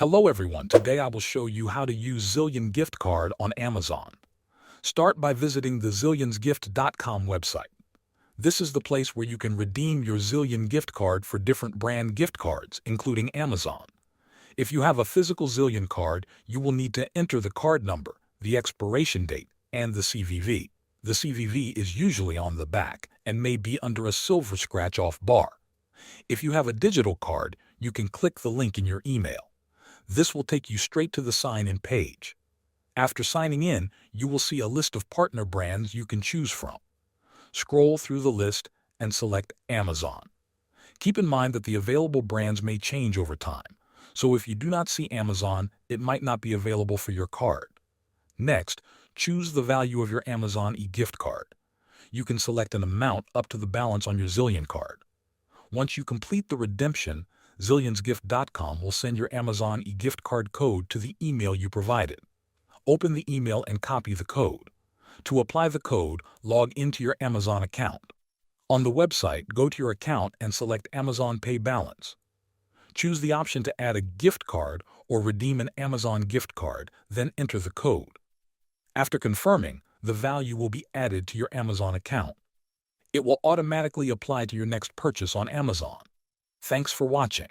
Hello everyone, today I will show you how to use Zillion gift card on Amazon. Start by visiting the zillionsgift.com website. This is the place where you can redeem your Zillion gift card for different brand gift cards, including Amazon. If you have a physical Zillion card, you will need to enter the card number, the expiration date, and the CVV. The CVV is usually on the back and may be under a silver scratch-off bar. If you have a digital card, you can click the link in your email. This will take you straight to the sign-in page. After signing in, you will see a list of partner brands you can choose from. Scroll through the list and select Amazon. Keep in mind that the available brands may change over time, so if you do not see Amazon, it might not be available for your card. Next, choose the value of your Amazon e-gift card. You can select an amount up to the balance on your Zillion card. Once you complete the redemption, zillionsgift.com will send your Amazon e-gift card code to the email you provided. Open the email and copy the code. To apply the code, log into your Amazon account. On the website, go to your account and select Amazon Pay Balance. Choose the option to add a gift card or redeem an Amazon gift card, then enter the code. After confirming, the value will be added to your Amazon account. It will automatically apply to your next purchase on Amazon. Thanks for watching.